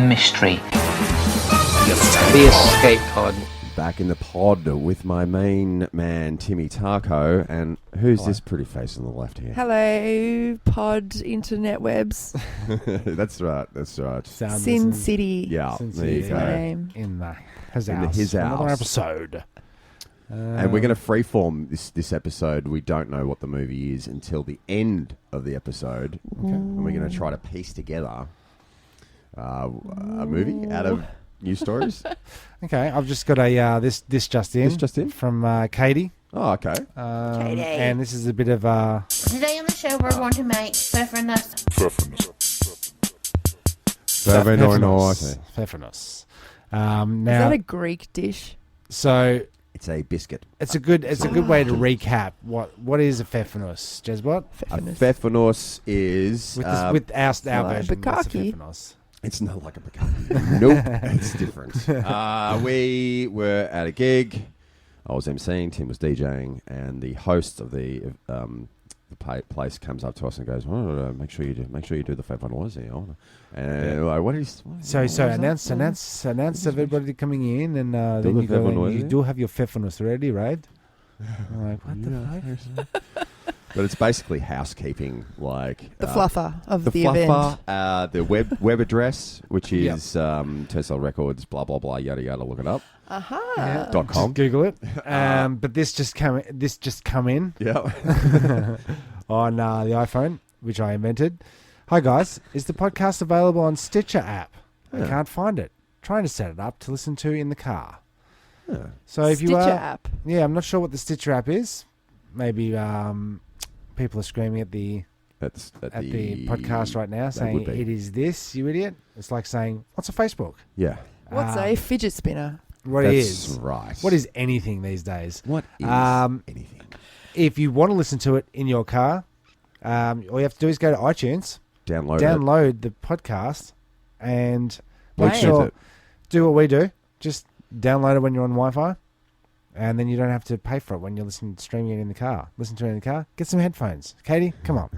mystery. The escape pod. Back in the pod with my main man, Timmy Tarko. And who's this pretty face on the left here? Hello, pod internet webs. That's right. Sin City. Yeah, Sin there you City. go. My name. In his In house. his house. Another episode. And we're going to freeform this episode. We don't know what the movie is until the end of the episode. Okay. And we're going to try to piece together a movie out of news stories. Okay, I've just got a this just in. This just in? From Katie. Oh, okay. Katie. And this is a bit of Today on the show, we're going to make pfeffernuss. pfeffernuss. Is Now, that a Greek dish? so It's a biscuit. it's a good way to recap what is a pfeffernuss, Jezbot? A pfeffernuss is... With our like version, what's a bukkake. pfeffernuss? It's not like a bukkake. Nope, it's different. We were at a gig. I was emceeing, Tim was DJing, and the host of the place comes up to us and goes, "Make sure you do the pfeffernuss." And we're like, what is? So announce everybody coming in, and then the you go. pfeffernuss, You yeah? do have your pfeffernuss ready, right? I'm like, what the fuck? But it's basically housekeeping, like The fluffer of the the fluffer, event. the web address, which is Turnstile Records, blah blah blah, yada yada. Look it up. Aha. .com. Just Google it. But this just come in Yeah. on the iPhone, which I invented. Hi guys, is the podcast available on Stitcher app? I can't find it. Trying to set it up to listen to in the car. So if you Stitcher are, app. yeah, I'm not sure what the Stitcher app is. Maybe people are screaming at the podcast right now, saying would be. it is this, you idiot. It's like saying, what's a Facebook? Yeah. What's a fidget spinner? What That's is? right. What is anything these days? What is anything? If you want to listen to it in your car, all you have to do is go to iTunes, download the podcast, and make Play sure it. do what we do. Just download it when you're on Wi-Fi, and then you don't have to pay for it when you're streaming it in the car. Listen to it in the car. Get some headphones, Katie. Come on,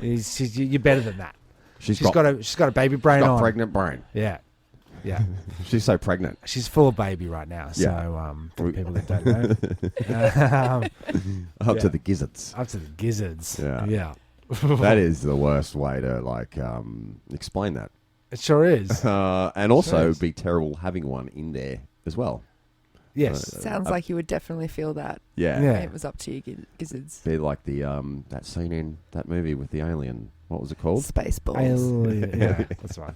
you're better than that. She's got a baby brain on. Pregnant brain. Yeah. She's so pregnant. She's full of baby right now. So Yeah. for people that don't know, Up to the gizzards. up to the gizzards. Yeah. That is the worst way to explain that. It sure is. And also Sure it'd is. be terrible having one in there as well. Yes. Sounds like you would definitely feel that. Yeah. Yeah. It was up to your gizzards. Be like the that scene in that movie with the alien. What was it called? Spaceballs. Yeah, that's right.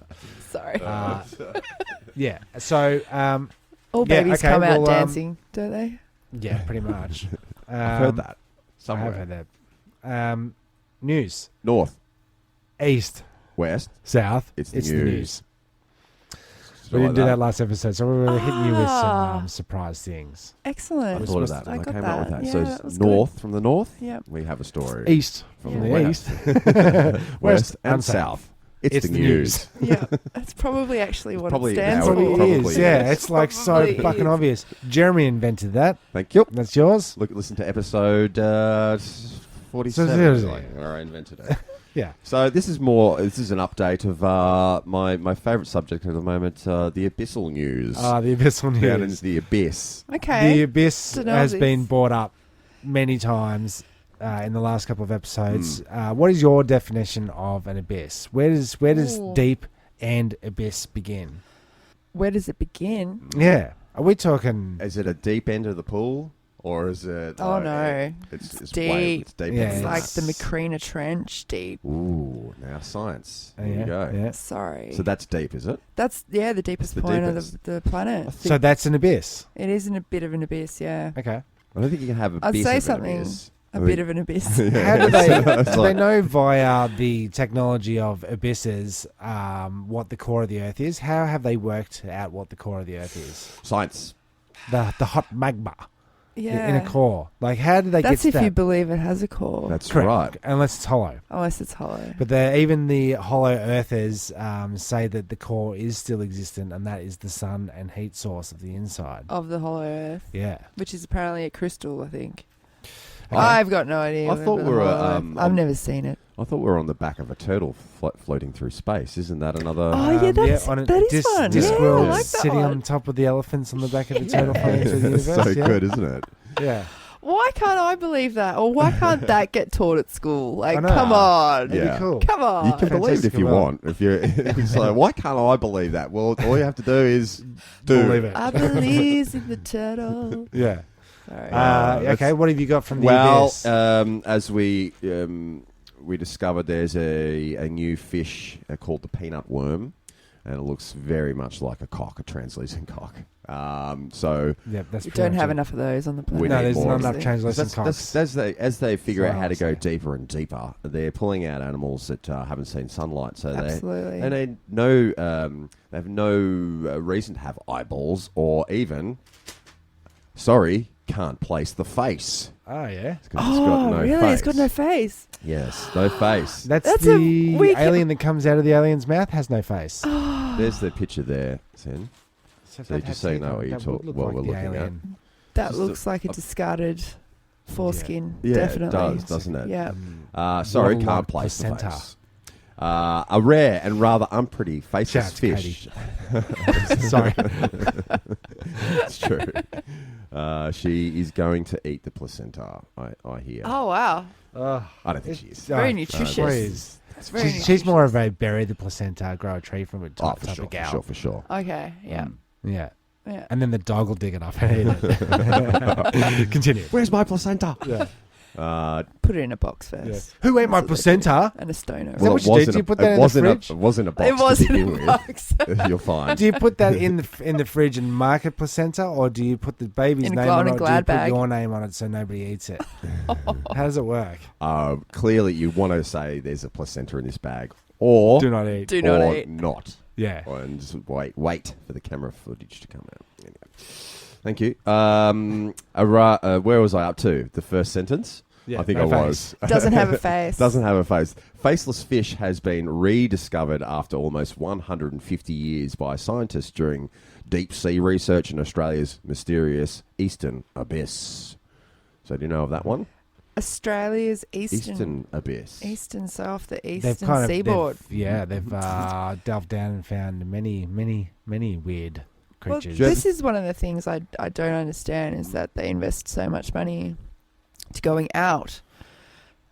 Sorry. Yeah. So, All yeah, babies okay, come out well, dancing, don't they? yeah, pretty much. I've heard that. I Somewhere. have heard that. News. North, East. west. South. It's the the news. news. We didn't do that last episode, so we were hitting you with some surprise things. Excellent. I thought of that. I And I got came up with that. that. Yeah, so that it's was north from the north. Yep. We have a story. East. From From the the west. east. West and south. It's the news. Yeah, that's probably actually what Probably it stands now for. it Probably probably is. Yeah, is. it's like so Probably fucking is. obvious. Jeremy invented that. Thank you. That's yours. Listen to episode 47. seriously. Where I invented it. Yeah. So this is an update of my favourite subject at the moment, the abyssal news. The abyssal Down news. in the abyss. Okay. The abyss Don't know has this. been brought up many times in the last couple of episodes. What is your definition of an abyss? Where does Ooh. deep and abyss begin? Where does it begin? Yeah. Are we talking? Is it a deep end of the pool, or is it? Oh, no. It's deep. Way, it's deep. Yeah, It's in like that. the Macrina Trench deep. Ooh, now science. There yeah, you go. yeah. Sorry. So that's deep, is it? That's the deepest the point deepest. of the planet. So that's an abyss. It is in a bit of an abyss, yeah. Okay. I don't think you can have a I'd bit say of something. An abyss. A bit of an abyss. How do they? It's Do they like- know via the technology of abysses what the core of the Earth is? How have they worked out what the core of the Earth is? Science. The hot magma Yeah. in a core. Like, how do they That's get if to that? you believe it has a core. That's Correct. right. Unless it's hollow. Unless it's hollow. But even the hollow earthers say that the core is still existent, and that is the sun and heat source of the inside. Of the hollow earth. Yeah. Which is apparently a crystal, I think. I've got no idea. I thought we were, I've never seen it. I thought we were on the back of a turtle floating through space. Isn't that another? Oh yeah, that is one. Discworld I like that sitting one. on top of the elephants on the back of the turtle floating through the That's universe. so good, isn't it? Yeah. Why can't I believe that? Or why can't that get taught at school? Like, I know. come on. That'd Yeah. be cool. Come on. You can believe it if Fantastic you amount. want. If you're it's like, why can't I believe that? Well, all you have to do is do Believe it. I believe in the turtle. Yeah. Sorry. Okay, what have you got from the Well, abyss? as we discovered, there's a new fish called the peanut worm, and it looks very much like a cock, a translucent cock. So Yeah, that's We pretty don't much have it. enough of those on the We planet. No, need there's more. not enough translucent cocks. as they figure That's out what how I to go would say. deeper and deeper, they're pulling out animals that haven't seen sunlight. So Absolutely. they have no reason to have eyeballs or even, can't place the face. Oh, yeah. It's got no really? face. It's got no face. Yes, no face. That's a the weak- alien that comes out of the alien's mouth has no face. There's the picture there, Sen. So just so you know what we're looking at. That Just looks like a discarded foreskin. Yeah, Definitely. it does, doesn't it? Yeah. Sorry, Waddle-like can't place the placenta. face. A rare and rather unpretty faceless Shout, fish. Sorry. It's true. She is going to eat the placenta, I hear. Oh, wow. I don't think she is. Very nutritious. Please. It's very She's more of a bury the placenta, grow a tree from it type, for type sure, of gal. for sure. Okay, yeah. Yeah. Yeah. And then the dog will dig it up and eat it. Continue. Where's my placenta? Yeah. Put it in a box first. Who ate my placenta? And a stoner. that what you do? Do you put that in the fridge? It wasn't a box It was to in begin a with. box. You're fine. Do you put that in the fridge and mark it placenta, or do you put the baby's In a name on it, or do you Glad put bag. your name on it so nobody eats it? How does it work? Clearly, you want to say there's a placenta in this bag, or Do not eat. Do not or eat. not. Yeah. And just wait for the camera footage to come out. Anyway. Thank you. Where was I up to? The first sentence? Yeah, I think no I face. was. Doesn't have a face. Doesn't have a face. Faceless fish has been rediscovered after almost 150 years by scientists during deep sea research in Australia's mysterious eastern abyss. So do you know of that one? Australia's eastern Abyss. Eastern, so off the They've eastern kind of seaboard. they've delved down and found many weird Well, creatures. this is one of the things I don't understand is that they invest so much money to going out,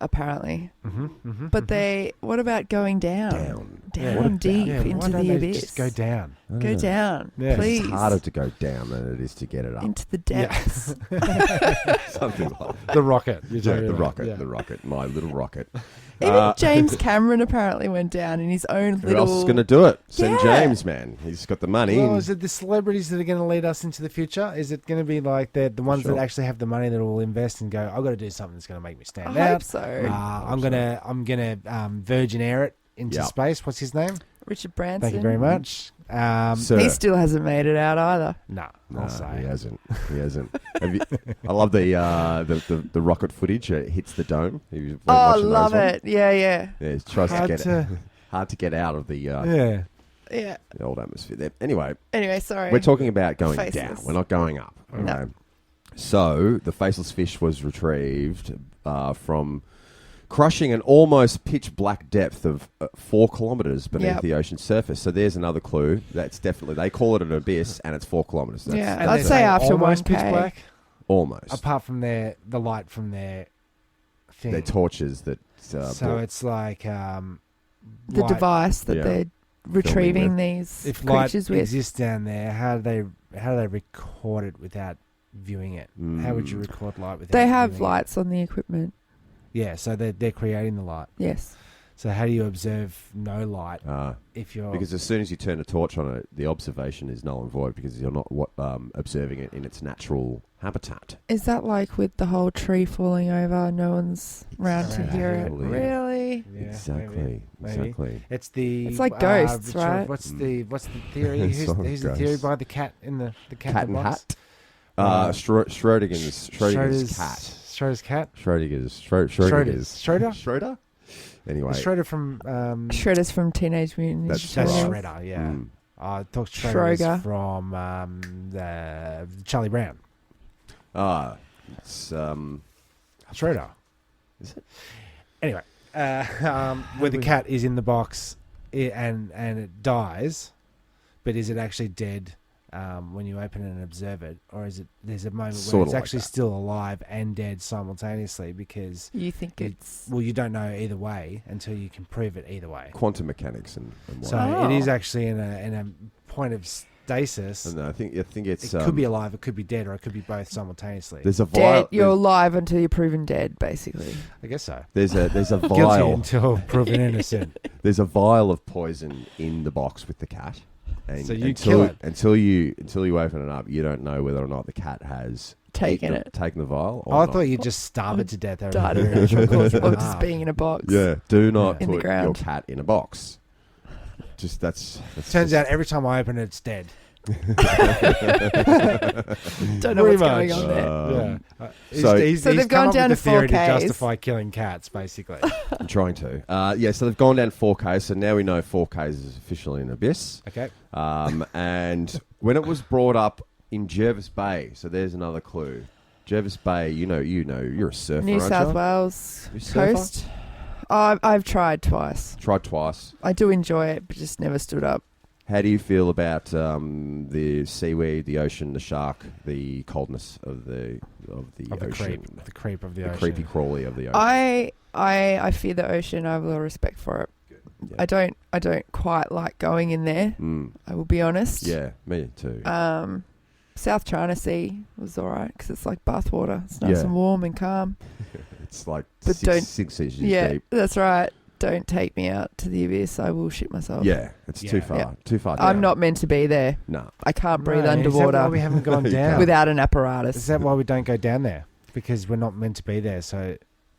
apparently. But what about going down? Down deep Yeah, why into don't the they abyss. just go down. Go down, Yeah. please. It's harder to go down than it is to get it up. Into the depths. Something like that. The rocket. You're Yeah, talking the about. rocket, Yeah. the rocket, my little rocket. Even James Cameron apparently went down in his own Who little... else is going to do it? St. Yeah. James, man. He's got the money. Well, and- is it the celebrities that are going to lead us into the future? Is it going to be like the ones Sure. that actually have the money that will invest and go, I've got to do something that's going to make me stand I out. hope so. I'm gonna Virgin Air it into Yep. space. What's his name? Richard Branson. Thank you very much. Sir. He still hasn't made it out either. No, No, I'll say. he hasn't. He hasn't. I love the rocket footage. It hits the dome. He was Oh, watching those love ones. it. Yeah. Yeah, he tries Hard to get to- hard to get out of the Yeah. Yeah. old atmosphere there. Anyway, Anyway, sorry. we're talking about going Faceless. down. We're not going up. Okay? No. So the faceless fish was retrieved from crushing an almost pitch black depth of 4 kilometres beneath Yep. the ocean surface. So there's another clue. That's definitely, they call it an abyss and it's 4 kilometres. That's, Yeah, And I'd they say after almost 1K. pitch black, almost. apart from the light from their thing. Their torches that. So it's like the light- device that Yeah. they're retrieving with. these If light creatures with. exists down there, how do they record it without viewing it? How would you record light without? They have viewing it? lights on the equipment. Yeah, so they're creating the light. Yes. So how do you observe no light if you're because as soon as you turn a torch on it, the observation is null and void because you're not observing it in its natural habitat. Is that like with the whole tree falling over? No one's round to hear it. Exactly. Really? Yeah, Exactly. maybe. Exactly. It's the It's like ghosts, Richard, right? What's the theory? It's all who's the ghosts. theory behind the cat in the cat, Cat in and the box? hat. Schrodinger's cat. Schrodinger's cat. Schrodinger's. Schroeder. Schroeder? Anyway. It's Schroeder from Shredders from Teenage Mutant Ninja That's that's Turtles. right. Shredder. Yeah. Mm. I thought Schroeder Schroeder. was from the Charlie Brown. It's Schroeder. Is it? Anyway, where the cat is in the box and it dies, but is it actually dead when you open it and observe it, or is it? There's a moment where Sorta it's like actually that. still alive and dead simultaneously because You think it's well, you don't know either way until you can prove it either way. Quantum mechanics and So whatnot. it is actually in a point of stasis. And I think it's It could be alive, it could be dead, or it could be both simultaneously. there's a dead. vial. You're alive until you're proven dead, basically. I guess so. There's a Guilty vial. until proven innocent. There's a vial of poison in the box with the cat. And So you until, kill it. until you open it up, you don't know whether or not the cat has Taken taken the vial. Or Oh, I not. thought you just starve it to death. Died of natural cause, or just being in a box. Yeah, do not In the put your ground. cat in a box. Just that's Turns just- out every time I open it, it's dead. Don't know Pretty what's going much. on there. So- he's So they've come gone up down with to a theory 4Ks. to justify killing cats, basically. I'm trying to. So they've gone down 4K. So now we know 4K is officially an abyss. Okay. And when it was brought up in Jervis Bay, so there's another clue. Jervis Bay, you know, you're a surfer, New aren't South you? Wales You surfer? coast. I've tried twice. Tried twice. I do enjoy it, but just never stood up. How do you feel about the seaweed, the ocean, the shark, the coldness of the Of the ocean, creep of the the ocean. creepy crawly of the ocean? I fear the ocean. I have a lot of respect for it. Yeah. I don't quite like going in there. Mm. I will be honest. Yeah, me too. South China Sea was alright because it's like bathwater. It's nice Yeah. and warm and calm. It's like But don't- 6 inches Yeah, deep. that's right. Don't take me out to the abyss. I will shit myself. Yeah, it's too Yeah. far. Yeah. Too far down. I'm not meant to be there. No. I can't breathe No, Is that why underwater we haven't gone You down? can't. without an Is apparatus. that why we don't go down there? Because we're not meant to be there. So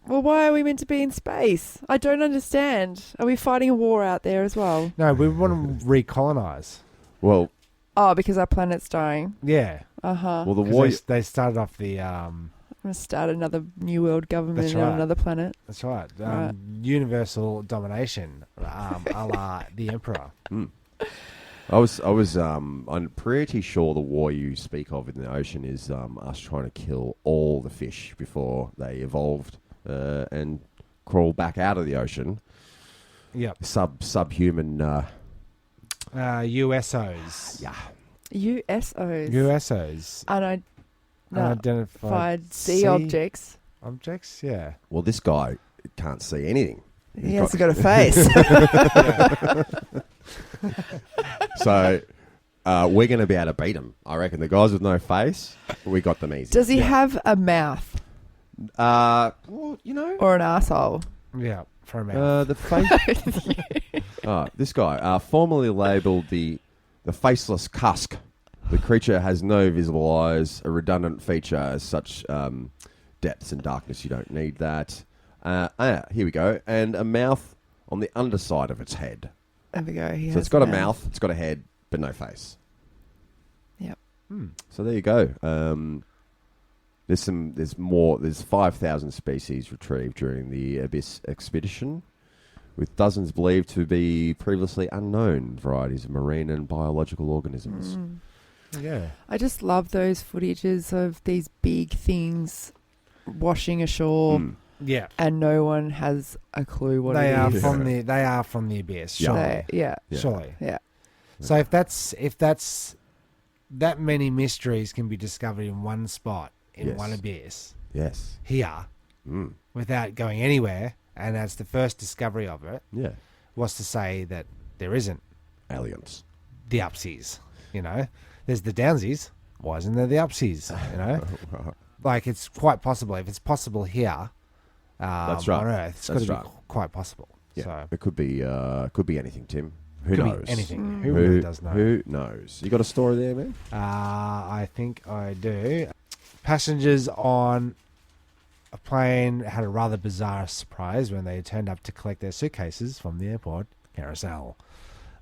Well, why are we meant to be in space? I don't understand. Are we fighting a war out there as well? no, we want to recolonize. Well, Oh, because our planet's dying. Yeah. Uh-huh. well, the 'Cause war. they started off the. I'm going to start another new world government That's on right. another planet. That's right. Right. Universal domination, a la the Emperor. I'm pretty sure the war you speak of in the ocean is us trying to kill all the fish before they evolved and crawl back out of the ocean. Yep. Subhuman. USOs. Yeah. USOs. USOs. Unidentified sea objects. Objects, yeah. Well, this guy can't see anything. He hasn't got a face. So we're going to be able to beat him. I reckon the guys with no face, we got them easy. Does he have a mouth Well, you know. or an asshole? Yeah, for a mouth. The face. This guy, formerly labelled the faceless cusk. The creature has no visible eyes, a redundant feature as such depths and darkness. You don't need that. Here we go. And a mouth on the underside of its head. There we go. He So has it's got a mouth, it's got a head, but no face. Yep. So there you go. There's 5,000 species retrieved during the Abyss expedition, with dozens believed to be previously unknown varieties of marine and biological organisms. Yeah. I just love those footages of these big things washing ashore, Yeah. and no one has a clue what They it are is. from the abyss. Yeah. Surely. Yeah. Surely. Yeah. So if that's that many mysteries can be discovered in one spot in Yes. one abyss Yes. here without going anywhere, and that's the first discovery of it, Yeah. what's to say that there isn't Aliens. the upsies? You know, there's the downsies. Why isn't there the upsies? You know, like it's quite possible. If it's possible here, That's right. on Earth, it's got That's to right. be quite possible. Yeah. So It could be anything, Tim. Who could be knows? anything. Who really does know? Who knows? You got a story there, man? I think I do. Passengers on a plane had a rather bizarre surprise when they turned up to collect their suitcases from the airport. Carousel.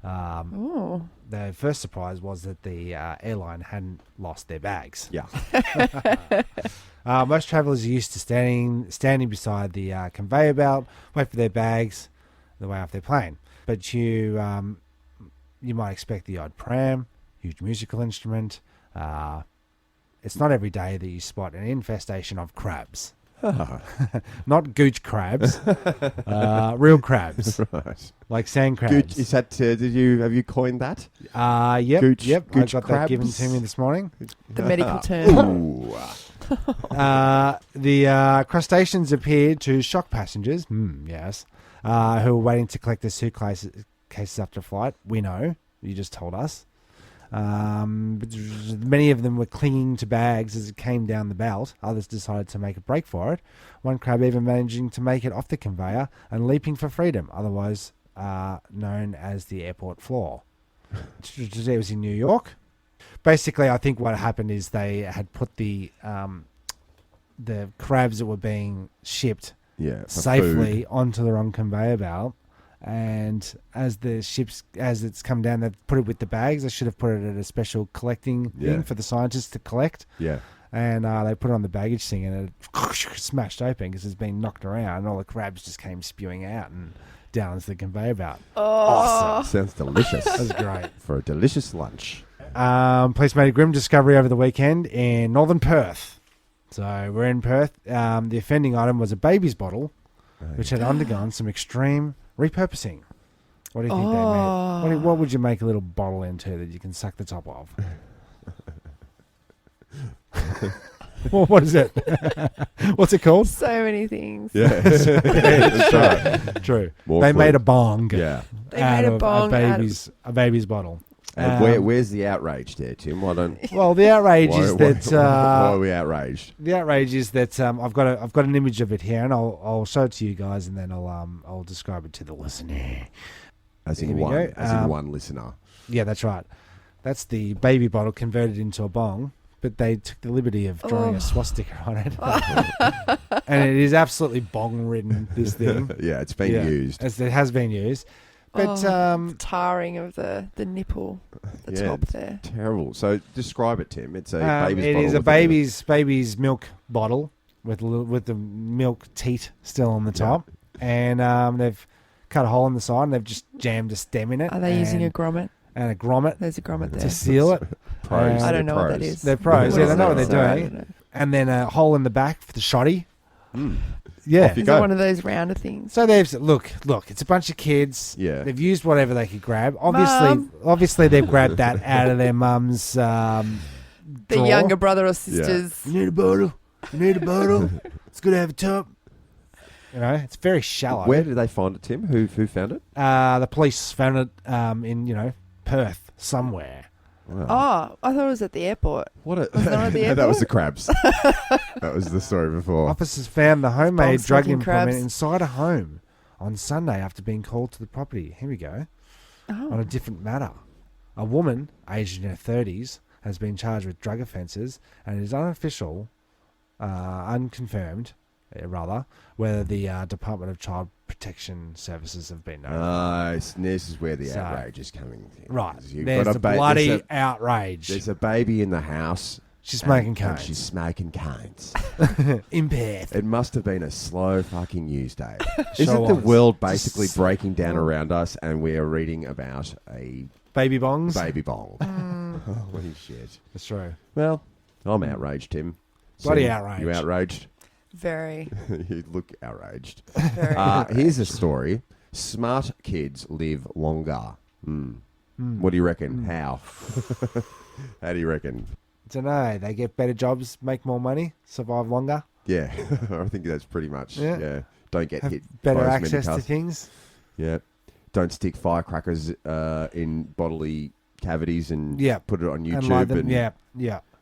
Oh. The first surprise was that the airline hadn't lost their bags. Yeah. Most travellers are used to standing beside the conveyor belt, wait for their bags, the way off their plane. But you might expect the odd pram, huge musical instrument. It's not every day that you spot an infestation of crabs Not gooch crabs. Real crabs, Right. like sand crabs. Gooch, is that? Have you coined that? Yep, Gooch- yep. I gooch got that given crabs? to me this morning. The medical term. Ooh. The crustaceans appeared to shock passengers. Yes, who were waiting to collect their suitcases after flight. We know. You just told us. But many of them were clinging to bags as it came down the belt. Others decided to make a break for it. One crab even managing to make it off the conveyor and leaping for freedom, otherwise known as the airport floor. It was in New York. Basically, I think what happened is they had put the crabs that were being shipped Yeah. for safely food. onto the wrong conveyor belt. And as it's come down, they've put it with the bags. They should have put it at a special collecting thing Yeah. for the scientists to collect. Yeah. And they put it on the baggage thing, and it smashed open because it's been knocked around, and all the crabs just came spewing out and down into the conveyor belt. Oh, Sounds delicious. That was great. For a delicious lunch. Police made a grim discovery over the weekend in northern Perth. So we're in Perth. The offending item was a baby's bottle, which had undergone some extreme repurposing. What do you think they made? What would you make a little bottle into that you can suck the top of? Well, what is it? What's it called? so many things. Yeah. That's right. True. More They food. made a bong. Yeah. They out made a of bong out of- a baby's bottle. And where's the outrage there, Tim? Why don't? Well, the outrage Why, is why- that why are we outraged? the outrage is that I've got an image of it here, and I'll show it to you guys, and then I'll describe it to the listener. As Here in we one. go. As in one listener. Yeah, that's right. That's the baby bottle converted into a bong, but they took the liberty of drawing a swastika on it, and it is absolutely bong-ridden. This thing, Yeah, it's been Yeah, used. as it has been used, but Tarring of the nipple, the Yeah, top it's there. Terrible. So describe it, Tim. It's a baby's it bottle. is a with baby's milk bottle with the milk teat still on the top, and they've cut a hole in the side, and they've just jammed a stem in it. Are they using a grommet? and a grommet There's a grommet to there. seal it? Pros. I They're don't know what that pros. is. They're pros. What Yeah, is they know it? what they're Sorry, I doing. don't know. And then a hole in the back for the shoddy. Mm. Yeah. Off you Is go. it one of those rounder things? So they've look. It's a bunch of kids. Yeah. They've used whatever they could grab. Mum. Obviously they've grabbed that out of their mum's. The drawer. younger brother or sisters. You need a bottle. You need a bottle. It's good to have a top. You know, it's very shallow. Where did they find it, Tim? Who found it? The police found it in Perth somewhere. Wow. Oh, I thought it was at the airport. What a Was that at the No, that was the airport? crabs. That was the story before. Officers found the homemade drug Bong-sucking implement crabs. inside a home on Sunday after being called to the property. Here we go. On a Oh. different matter. A woman, aged in her 30s, has been charged with drug offences, and it is unofficial, unconfirmed, whether the Department of Child Protection Services have been notified. Nice. This is where the So- outrage is coming in. Right. You've There's got the a bloody there's outrage. there's a baby in the house. She's smoking and cones. she's smoking cones. In Perth. It must have been a slow fucking news day. Sure Isn't the was. world basically Just breaking down slow. around us and we are reading about a Baby bongs? baby bong? Holy shit. That's true. Well, I'm outraged, Tim. Bloody Sam, outraged. You outraged? Very, You look outraged. very. Here's a story. Smart kids live longer. What do you reckon? How? How do you reckon? Don't know. They get better jobs, make more money, survive longer, Yeah, I think that's pretty much. Yeah. Yeah. Don't get have hit. better by as many access to cars. things. Yeah. Don't stick firecrackers in bodily cavities and Yeah. put it on And YouTube. like them. And, Yeah.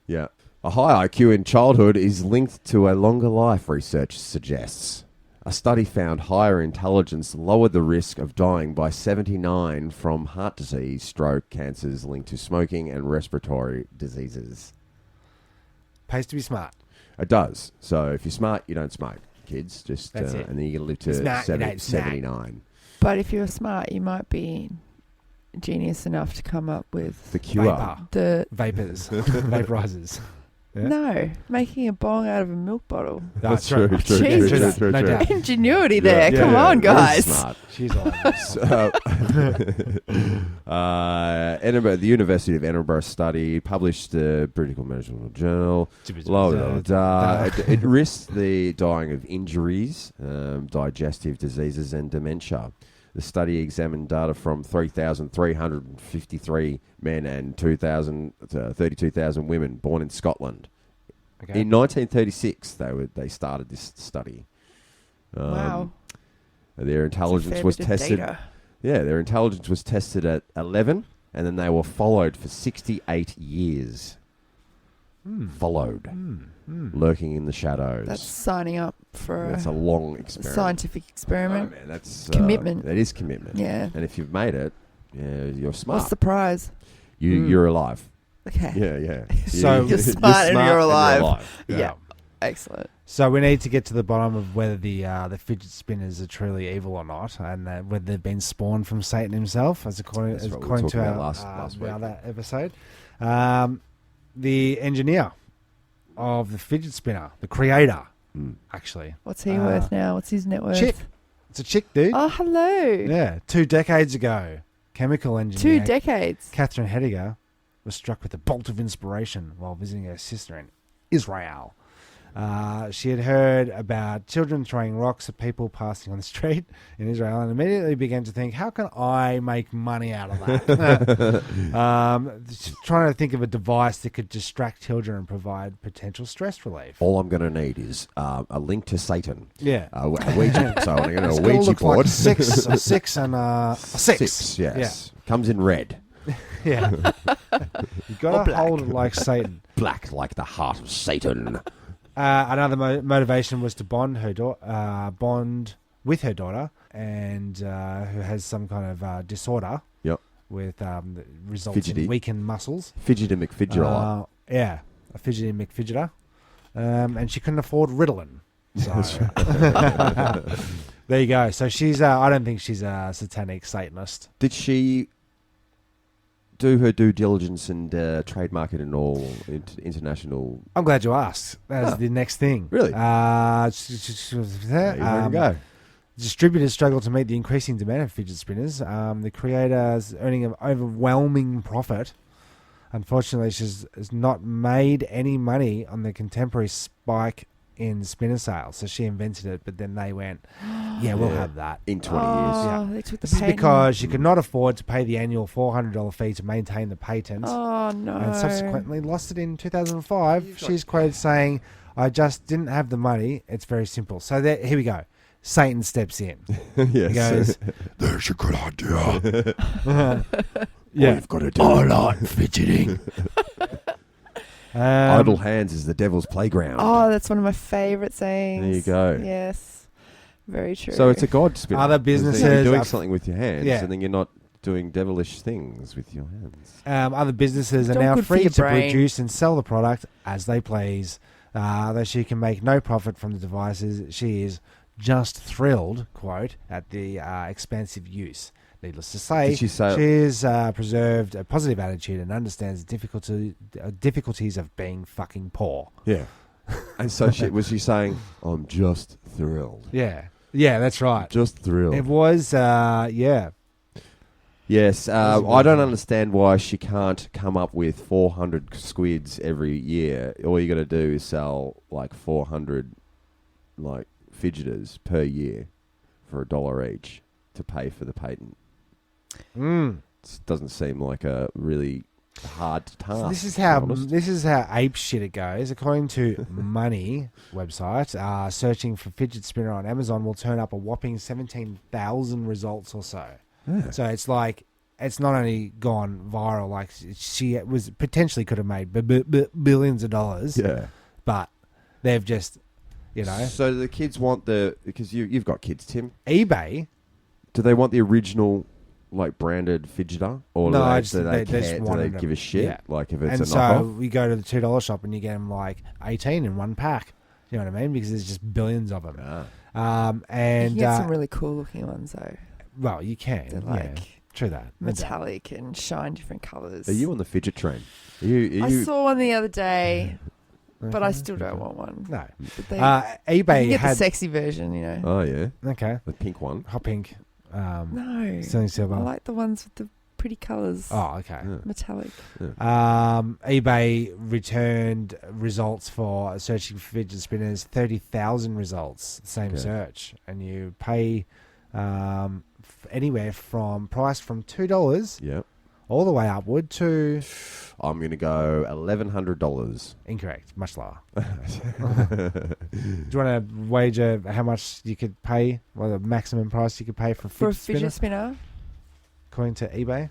yeah. A high IQ in childhood is linked to a longer life, research suggests. A study found higher intelligence lowered the risk of dying by 79 from heart disease, stroke, cancers linked to smoking, and respiratory diseases. Pays to be smart. It does. So if you're smart, you don't smoke, kids. Just That's it. and then you can live to Smart, you don't smoke. 79. But if you're smart, you might be genius enough to come up with The cure. Vapor. the Vapors. Vaporizers. No, making a bong out of a milk bottle. That's true. true. Jesus. True. No doubt. Ingenuity there. Yeah, Come yeah, on, very guys. Smart. She's all right. So, Edinburgh, the University of Edinburgh study published the British Medical Journal. It risks the dying of injuries, digestive diseases, and dementia. The study examined data from 3,353 men and 32,000 women born in Scotland. Okay. In 1936, they started this study. Wow. Their intelligence was tested. Yeah, their intelligence was tested at 11, and then they were followed for 68 years. Followed, lurking in the shadows. That's signing up for That's a long experiment. scientific experiment. Oh, man, that's Commitment. That is commitment. Yeah. And if you've made it, you're smart. What's the prize? You're alive. Okay. Yeah. So You're smart and you're alive. Yeah. Excellent. So we need to get to the bottom of whether the fidget spinners are truly evil or not, and whether they've been spawned from Satan himself, as according That's what we to talked our about last week. other episode. The engineer of the fidget spinner, the creator, actually. What's he worth now? What's his net worth? Chick. It's a chick, dude. Oh, hello. Yeah, 2 decades ago, chemical 2 engineer decades. Catherine Hediger was struck with a bolt of inspiration while visiting her sister in Israel. She had heard about children throwing rocks at people passing on the street in Israel and immediately began to think, how can I make money out of that? She's trying to think of a device that could distract children and provide potential stress relief. All I'm going to need is a link to Satan. Yeah. A Ouija. So I'm going to get It's a gotta Ouija look board. like a 6 and a 6. Yes. Comes in red. Yeah. You got to hold it like Satan. Black like the heart of Satan. Another motivation was to bond with her daughter, and who has some kind of disorder. Yep. With that results Fidgety. in weakened muscles. Fidgety McFidgeter. Yeah, a fidgety McFidgeter. And she couldn't afford Ritalin. So there you go. So she's. I don't think she's a satanic Satanist. Did she do her due diligence and trademark it in all international? I'm glad you asked. That's the next thing. Really? There you go. Distributors struggle to meet the increasing demand of fidget spinners. The creators earning an overwhelming profit. Unfortunately, she has not made any money on the contemporary spike in spinner sales. So she invented it, but then they went, yeah, we'll have that. In 20 years. Oh, they took the This is patent. because she could not afford to pay the annual $400 fee to maintain the patent. Oh, no. And subsequently lost it in 2005. She's quoted saying, I just didn't have the money. It's very simple. So here we go. Satan steps in. Yes. He goes, there's a good idea. yeah. You've got to do I like fidgeting. Idle hands is the devil's playground. Oh, that's one of my favourite sayings. There you go. Yes. Very true. So it's a god spinner. Other Because then businesses you're doing are- something with your hands, Yeah. and then you're not doing devilish things with your hands. Other businesses are Still now good for free your to brain. produce and sell the product as they please. Though she can make no profit from the devices, she is just thrilled, quote, at the expansive use. Needless to say, Did she say- she's preserved a positive attitude and understands the difficulties of being fucking poor. Yeah. And so was she saying, I'm just thrilled. Yeah. Yeah, that's right. Just thrilled. It was, yeah. Yes, I don't understand why she can't come up with 400 squids every year. All you got to do is sell like 400 like fidgeters per year for $1 each to pay for the patent. It doesn't seem like a really hard task. So this is how ape shit it goes. According to Money website, searching for fidget spinner on Amazon will turn up a whopping 17,000 results or so. Yeah. So it's like it's not only gone viral, like she was potentially could have made billions of dollars. Yeah. But they've just, you know, So the kids want because you've got kids, Tim. eBay. Do they want the original like branded fidgeter, or No, do they just wanted them. give a shit? Yeah. Like if it's And a so knockoff? we go to the $2 shop and you get them like 18 in one pack. You know what I mean? Because there's just billions of them. And you get some really cool looking ones though. well, you can. They're Yeah, like true that. metallic and shine different colours. Are you on the fidget train? Are you I saw one the other day. but I still don't want one. No. But they, eBay you can get had the sexy version, you know. Oh yeah, okay, the pink one. hot pink. No, Sterling silver. I like the ones with the pretty colours. Oh, okay. Yeah. Metallic. eBay returned results for searching for fidget spinners, 30,000 results, same Okay. search, and you pay anywhere from price from $2 Yep. all the way upward to I'm going to go $1,100. incorrect, much lower. Do you want to wager how much you could pay, well, the maximum price you could pay for For a a fidget spinner? according to eBay?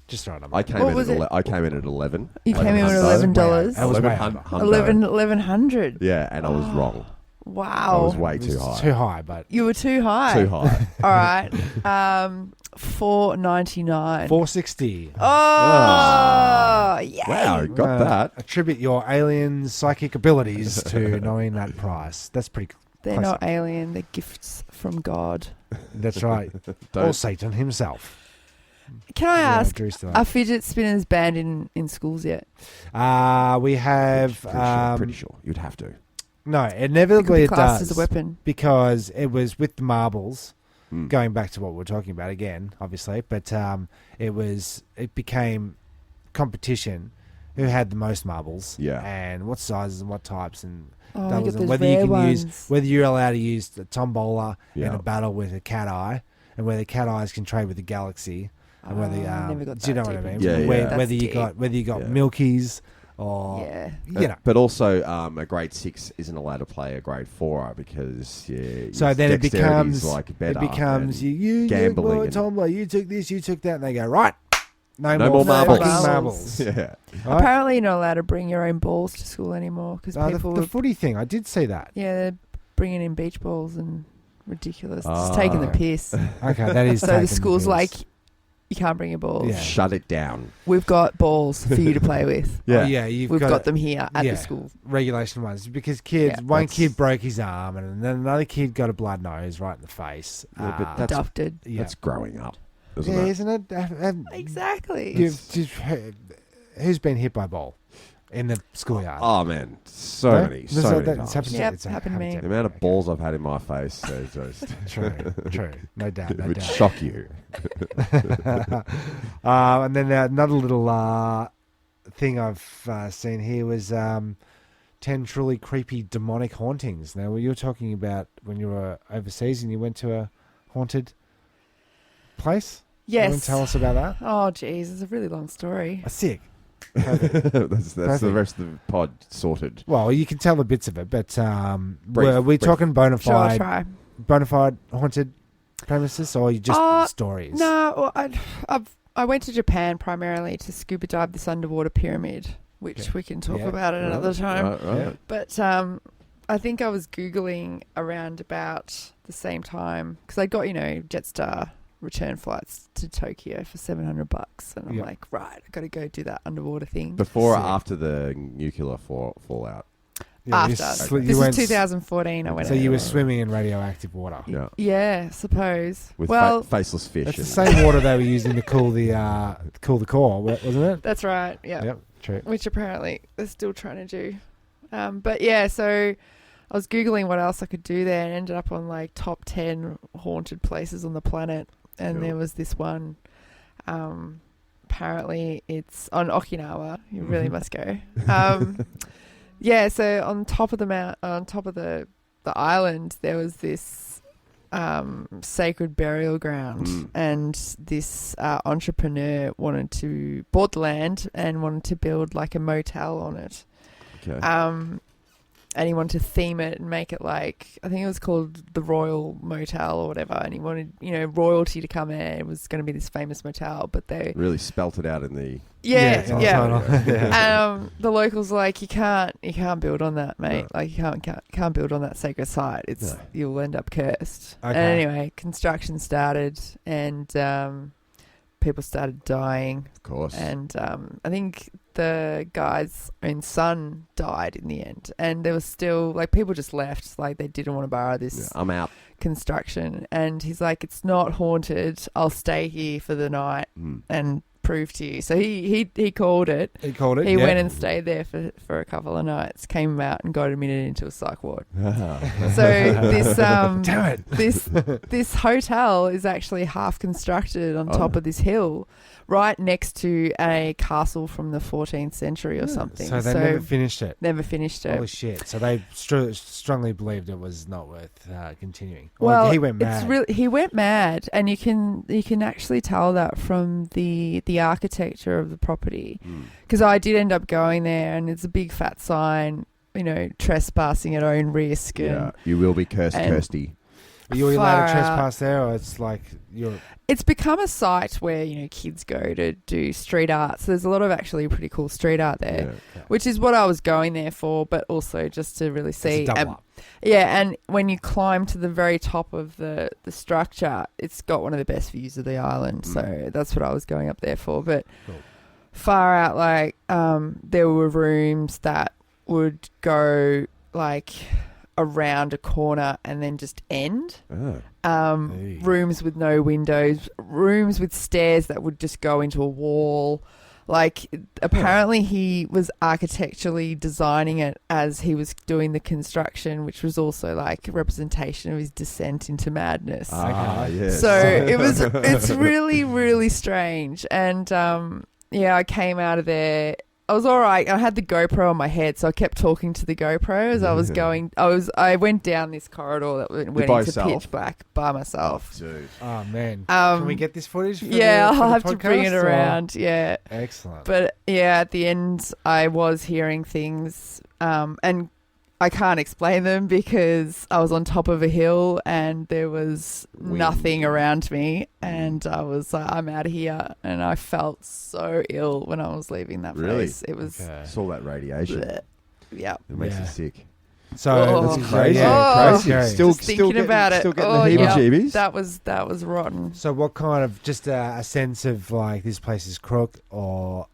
Just throw it on. I came What in was at it? I came in at $11. You came in at $11. $11. That was way $1,100. 1100. Yeah, and I was wrong. Wow. I was way It too was high. Too high, but You were too high. Too high. All right. $4.99. $4.60. Oh, yay. Wow, got that. Attribute your alien psychic abilities to knowing that price. That's pretty. They're close. not alien. They're gifts from God. That's right. Or Satan himself. Can I ask, Drew's still are up. fidget spinners banned in schools yet? We have. Pretty sure. You'd have to. No, It could inevitably be it classed does. as a weapon. Because it was with the marbles. Mm. Going back to what we're talking about again, obviously, but it became competition. Who had the most marbles? Yeah. And what sizes and what types and Oh, that you was get it. those Whether you rare can ones. use whether you're allowed to use the tombola in Yeah. a battle with a cat eye, and whether cat eyes can trade with the galaxy, and whether I never got do you know that what I deep mean? into it. Where- Yeah, yeah. Whether you That's got whether you got Yeah. milkies or Yeah. you know. But also, a grade 6 isn't allowed to play a grade 4 because So his then it dexterity's becomes like better. it becomes and you gambling took and- tombola, you took this, you took that, and they go right. No No more more marbles. fucking Marbles. marbles. Yeah. Right? Apparently, you're not allowed to bring your own balls to school anymore because people the were, footy thing, I did see that. they're bringing in beach balls and ridiculous. Ah. Just taking the piss. Okay, that is So taking the school's piss. like, you can't bring your balls. Yeah. Shut it down. We've got balls for you to play with. Oh, yeah, you've We've got, got them here at yeah. the school. regulation ones because kids. Yeah. One That's- kid broke his arm, and then another kid got a blood nose right in the face. Yeah, but that's- Adopted. yeah, That's growing up, isn't yeah, it? isn't it? Exactly. Who's been hit by a ball in the schoolyard? Oh man, so No? many It's times. happened Yep, it's happened to me. The amount of balls I've had in my face is just True, no doubt, it no would doubt. shock you. And then another little thing I've seen here was 10 truly creepy demonic hauntings. Now, you were talking about when you were overseas and you went to a haunted place. You want Yes. to tell us about that? Oh, geez, it's a really long story. Sick. That's the Perfect. rest of the pod sorted. Well, you can tell the bits of it, but Brief, we're brief. talking bona Sure, I'll fide, try. haunted premises, or you just stories? No, well, I went to Japan primarily to scuba dive this underwater pyramid, which Okay. we can talk Yeah. about at another time. Right. But I think I was Googling around about the same time because I got, Jetstar return flights to Tokyo for $700. And I'm Yeah. like, right, I got to go do that underwater thing. Before or Sick. after the nuclear fallout? Yeah, you After. you This was went- 2014. I went So you were over. swimming in radioactive water. Yeah. Yeah, suppose. With well, faceless fish. That's the same water they were using to cool the core, wasn't it? that's right. Yeah. Yep, true. Which apparently they're still trying to do. But yeah, so I was Googling what else I could do there and ended up on like top 10 haunted places on the planet. And Cool. there was this one. Apparently it's on Okinawa. You really must go. Yeah, so on top of the island, there was this sacred burial ground, and this entrepreneur bought the land and wanted to build like a motel on it. Okay. And he wanted to theme it and make it like, I think it was called the Royal Motel or whatever. And he wanted, royalty to come in. It was going to be this famous motel, but they, Really spelt it out in the... yeah. title. The locals were like, you can't build on that, mate. No. Like you can't build on that sacred site. No. You'll end up cursed. Okay. And anyway, construction started and people started dying. Of course. And I think the guy's own son died in the end. And there was still, like, people just left. Like, they didn't want to borrow this Yeah, I'm out. construction. And he's like, it's not haunted. I'll stay here for the night and prove to you. So he called it. He called it. He yeah. went and stayed there for a couple of nights. Came out and got admitted into a psych ward. Ah. So this Damn it. this hotel is actually half constructed on top of this hill, right next to a castle from the 14th century or something. So they never finished it. Never finished it. Holy shit! So they strongly believed it was not worth continuing. Well, he went mad. He went mad, and you can actually tell that from the architecture of the property. Because I did end up going there, and it's a big fat sign, trespassing at own risk. Yeah, you will be cursed, Kirsty. Are you allowed to far trespass there, or it's like you're? It's become a site where kids go to do street art. So there's a lot of actually pretty cool street art there, which is what I was going there for, but also just to really see. It's a double up. Yeah, and when you climb to the very top of the structure, it's got one of the best views of the island. So that's what I was going up there for. But far out, there were rooms that would go around a corner and then just end. Rooms with no windows, rooms with stairs that would just go into a wall. Apparently he was architecturally designing it as he was doing the construction, which was also a representation of his descent into madness. Yes. So it's really, really strange. And I came out of there. I was all right. I had the GoPro on my head, so I kept talking to the GoPro as I was going. I went down this corridor that went into yourself? pitch black by myself. Dude. Oh man! Can we get this footage? I'll have to bring it around. Yeah, excellent. But at the end, I was hearing things, and I can't explain them because I was on top of a hill and there was nothing around me, and I was like, I'm out of here. And I felt so ill when I was leaving that place. It was it's all that radiation. bleh. Yeah. It makes you sick. So that's crazy. Crazy. Still thinking about it. Still getting the heebie-jeebies. That was rotten. So what kind of, just a sense of this place is crook, or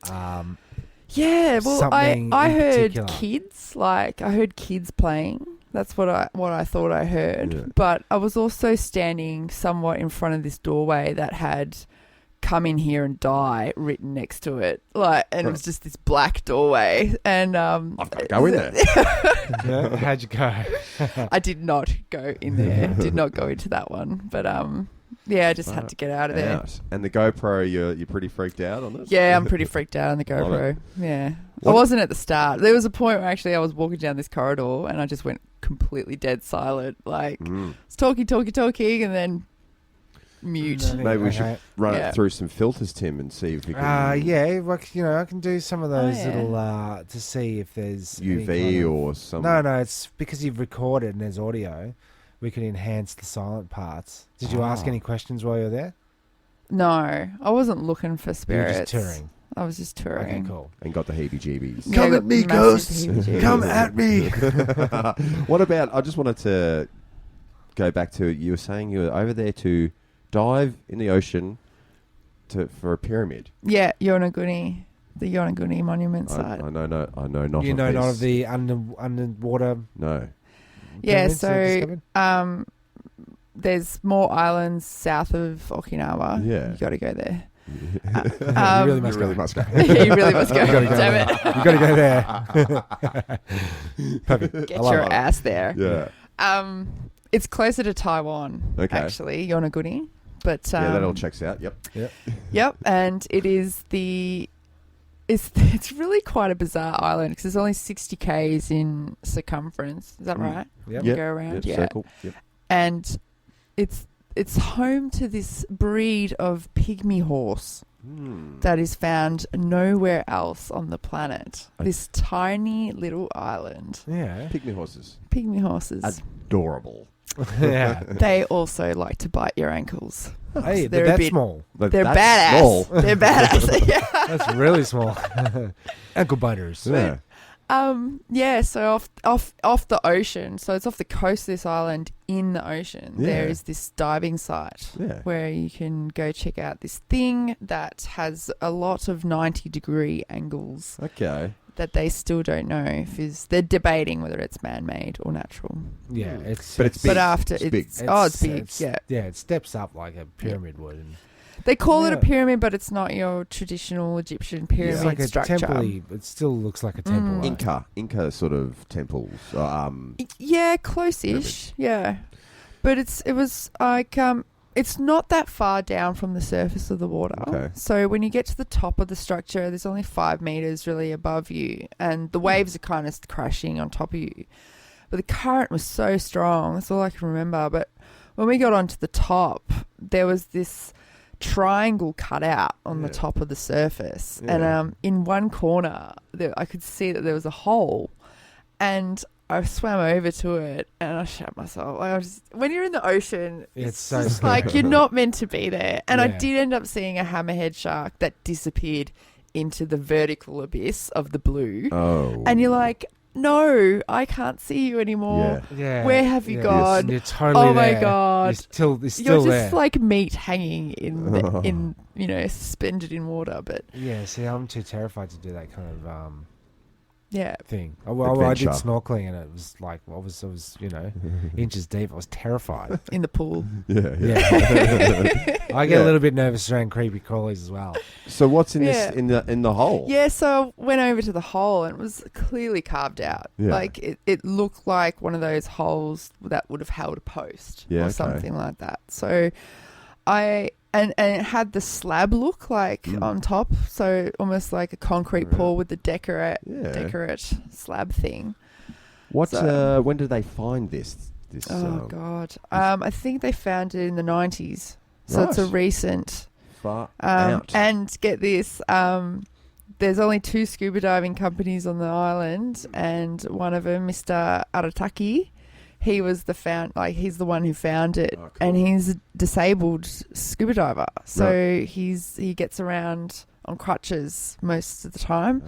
yeah, well, something I in heard particular? kids, I heard kids playing. That's what I thought I heard. Yeah. But I was also standing somewhat in front of this doorway that had "come in here and die" written next to it. And it was just this black doorway. And I've got to go in there. Yeah, how'd you go? I did not go in there. Did not go into that one. But I just had to get out of there. Out. And the GoPro, you're pretty freaked out on this? Yeah, I'm pretty freaked out on the GoPro. Yeah. I wasn't at the start. There was a point where actually I was walking down this corridor and I just went completely dead silent. It's talking, and then mute. Maybe we should run it through some filters, Tim, and see if we can... I can do some of those little... to see if there's... UV or something. No, it's because you've recorded and there's audio. We can enhance the silent parts. Did you ask any questions while you were there? No, I wasn't looking for spirits. You were just touring. I was just touring. Okay, cool. And got the heebie-jeebies. Yeah, Come at me, ghosts! heebie-jeebies. Come at me! What about... I just wanted to go back to... You were saying you were over there to dive in the ocean for a pyramid. Yeah, Yonaguni. The Yonaguni monument site. I know not of You know this. none of the underwater... No. Yeah, pyramids that are so discovered? there's more islands south of Okinawa. Yeah. You got to go there. You really must go. You really must go. You gotta go Damn there. it. You got to go there. Perfect. Get I love your it. ass there. Yeah. It's closer to Taiwan, Okay. actually, Yonaguni. But Yeah, that all checks out. Yep. Yep, and it is it's really quite a bizarre island because there's only 60 k's in circumference. Is that right? Yep. You go around, Yep. Circle. Yep. And it's home to this breed of pygmy horse that is found nowhere else on the planet. This tiny little island. Yeah. Pygmy horses. Pygmy horses. Adorable. Yeah. They also like to bite your ankles. Hey, They're but a that's bit- small. But They're that's badass. small. They're badass. Yeah. That's really small. Ankle biters. Yeah. So off the ocean, so it's off the coast of this island in the ocean. Yeah. There is this diving site where you can go check out this thing that has a lot of 90-degree angles Okay. that they still don't know if they're debating whether it's man-made or natural. Yeah, it's But it's big. But after It's big. it's big. Yeah. Yeah, it steps up like a pyramid would. And They call it a Yeah. pyramid, but it's not your traditional Egyptian pyramid It's like a structure. temple. It still looks like a temple. right? Inca sort of temples. Yeah, close-ish. Yeah, but it was like it's not that far down from the surface of the water. Okay. So when you get to the top of the structure, there's only 5 meters really above you, and the waves are kind of crashing on top of you. But the current was so strong. That's all I can remember. But when we got onto the top, there was this triangle cut out on the top of the surface, and in one corner I could see that there was a hole, and I swam over to it and I shat myself. When you're in the ocean, It's so just scary. like you're not meant to be there. And I Yeah. did end up seeing a hammerhead shark that disappeared into the vertical abyss of the blue, and you're like, no, I can't see you anymore. Yeah. Where have you gone? You're totally Oh my there. God. You're still You're just there. like meat hanging in suspended in water. But Yeah, see, I'm too terrified to do that kind of yeah, thing. I did Adventure. snorkeling, and it was like I was inches deep. I was terrified. in the pool. Yeah. I get Yeah. a little bit nervous around creepy crawlies as well. So what's in Yeah. this in the hole? Yeah, so I went over to the hole and it was clearly carved out. Yeah. Like it looked like one of those holes that would have held a post Yeah, or okay. something like that. So and it had the slab look like on top, so almost like a concrete pour with the decorate slab thing. What? So- When did they find this? Oh God, I think they found it in the 90s, so it's a Right. recent. Far out. And get this, there's only 2 scuba diving companies on the island, and one of them, Mr. Arataki, he was he's the one who found it, Oh, cool. and he's a disabled scuba diver, so he gets around on crutches most of the time.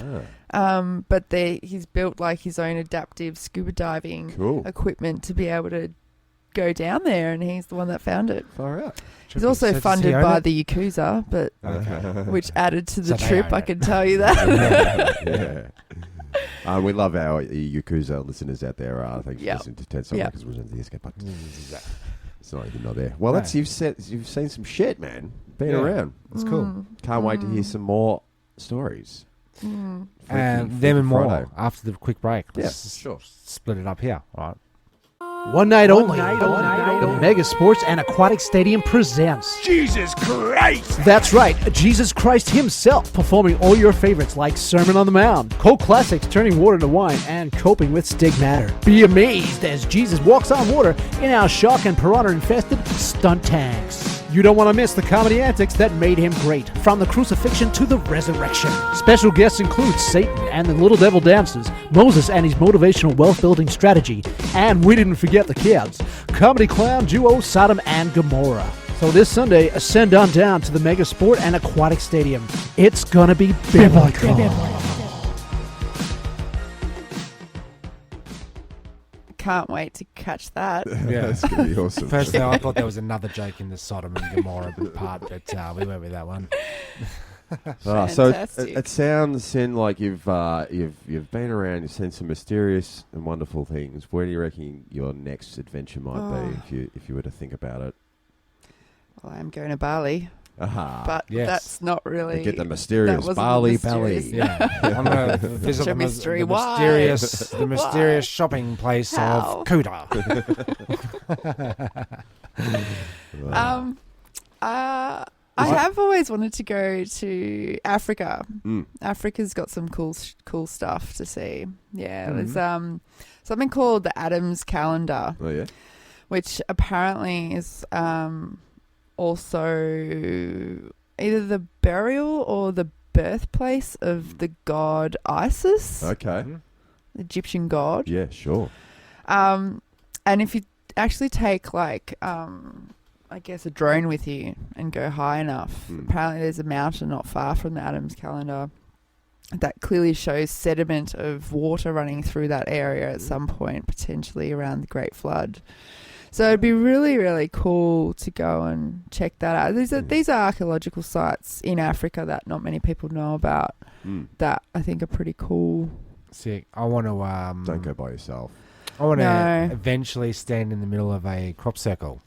But he's built like his own adaptive scuba diving Cool. equipment to be able to go down there, and he's the one that found it. Far out. He's also So does he funded own by it? the Yakuza, but which added to the So they trip, own I it. can tell you that. Yeah. We love our Yakuza listeners out there. Thanks for Yep. listening to 10 Song Yep. because we're in the escape button. It's not even not there. Well, that's you've seen some shit, man. Been Yeah. around. It's cool. Can't wait to hear some more stories. And Freaky them and more Friday. after the quick break. Yeah, Let's sure. split it up here. All right. One night only. The Mega Sports and Aquatic Stadium presents Jesus Christ! That's right, Jesus Christ himself performing all your favorites like Sermon on the Mount, Coke Classics turning water to wine, and coping with stigmata. Be amazed as Jesus walks on water in our shark and piranha-infested stunt tanks. You don't want to miss the comedy antics that made him great, from the crucifixion to the resurrection. Special guests include Satan and the Little Devil Dancers, Moses and his motivational wealth-building strategy, and we didn't forget the kids, comedy clown duo Sodom and Gomorrah. So this Sunday, ascend on down to the Mega Sport and Aquatic Stadium. It's gonna be biblical. Can't wait to catch that. Yeah. That's going to be awesome. First thing I thought there was another joke in the Sodom and Gomorrah part, but we went with that one. So Fantastic. it sounds, Sin, like you've been around, you've seen some mysterious and wonderful things. Where do you reckon your next adventure might be if you were to think about it? Well, I'm going to Bali, but Yes. that's not really. Get the mysterious wasn't Bali mysterious. belly. Yeah, I'm going to visit Such a mystery. the Why? mysterious shopping place How? of Kuta. I have always wanted to go to Africa. Mm. Africa's got some cool stuff to see. Yeah, Mm-hmm. there's something called the Adams calendar, Oh, yeah? which apparently is also either the burial or the birthplace of the god Isis, Okay. the Egyptian god. Yeah, sure. And if you actually take I guess a drone with you and go high enough, apparently there's a mountain not far from the Adams calendar that clearly shows sediment of water running through that area at some point, potentially around the Great Flood. So it'd be really, really cool to go and check that out. These are archaeological sites in Africa that not many people know about that I think are pretty cool. Sick. I want to. Don't go by yourself. I want to No. eventually stand in the middle of a crop circle.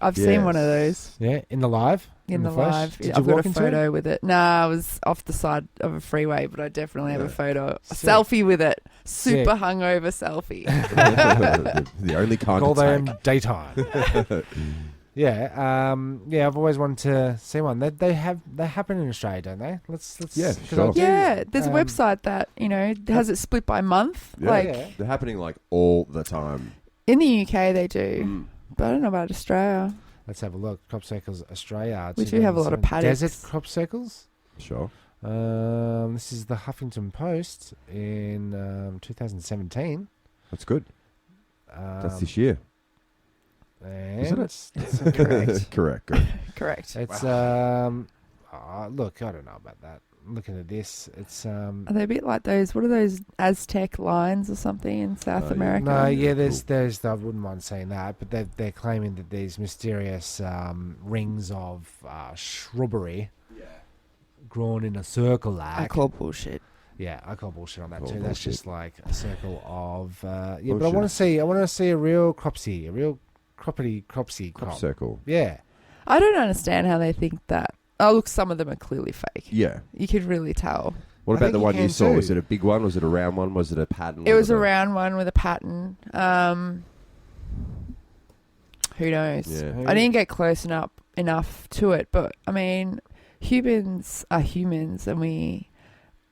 I've seen one of those. Yeah, in the live. in the flesh? live. Did you I've got walk a into photo with it. Nah, I was off the side of a freeway, but I definitely have a photo. A Sick. selfie with it. Super Sick. hungover selfie. The only kind Call of them daytime. Yeah. I've always wanted to see one. They happen in Australia, don't they? Let's Yeah, 'cause sure. I do- Yeah, there's a website that, has it split by month. Yeah. Like, They're happening like all the time. in the UK they do. Mm. But I don't know about Australia. Let's have a look. Crop circles Australia. We do have a lot of 2007. paddocks. Desert crop circles. Sure. This is the Huffington Post in 2017. That's good. That's this year. And Isn't it? It's correct. Correct. Good. Correct. It's look, I don't know about that. Looking at this, it's Are they a bit like those? What are those Aztec lines or something in South yeah. America? no, yeah. There's. I wouldn't mind saying that, but they're claiming that these mysterious rings of shrubbery, grown in a circle. I call bullshit. Yeah, I call bullshit on that Call too. That's bullshit. just like a circle of But I Bullshit. want to see a real cropsy, a real cropsy Crop crop. circle. Yeah, I don't understand how they think that. Oh, look, some of them are clearly fake. Yeah. You could really tell. What I about think the you one you can saw? too. Was it a big one? Was it a round one? Was it a pattern? It was a round one with a pattern. Who knows? Yeah. I didn't get close enough to it, but I mean, humans are humans, and we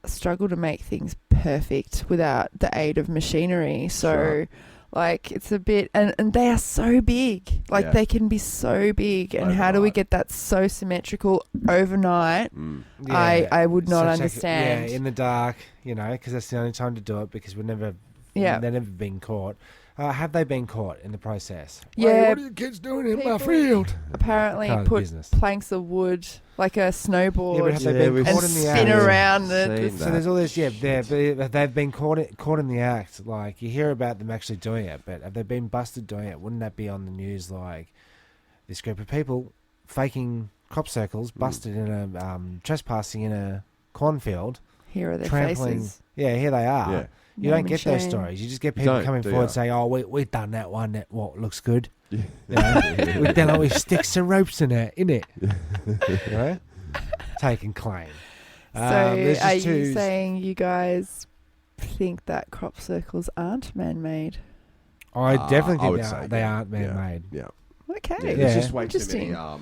struggle to make things perfect without the aid of machinery. So, Sure. like, it's a bit, and they are so big. Like, Yeah. they can be so big, and how do we Overnight. get that so symmetrical overnight? Mm. I would not So take it- understand. Yeah, in the dark, because that's the only time to do it because they've never been caught. Have they been caught in the process? Yeah, what are you kids doing in my people- field? apparently Kind of put business. planks of wood, like a snowboard, Yeah, but have they Yeah, been we've and caught in the spin act? around Seen it. So that. there's all this, they've been caught in the act. Like, you hear about them actually doing it, but have they been busted doing it? Wouldn't that be on the news? Like, this group of people faking crop circles, busted in a trespassing in a cornfield, Here are their trampling. faces. Yeah, here they are. Yeah. You Name don't and get those shame. stories. You just get You people don't, coming do forward ya? saying, "Oh, we've done that one. That looks good." Yeah. We've done it with sticks and ropes in it. Taking claim. So, there's are just you two- saying you guys think that crop circles aren't man-made? I definitely I think would they, say, are, they yeah. aren't man-made. Yeah. Okay, Yeah, Yeah. there's just way too Interesting. many.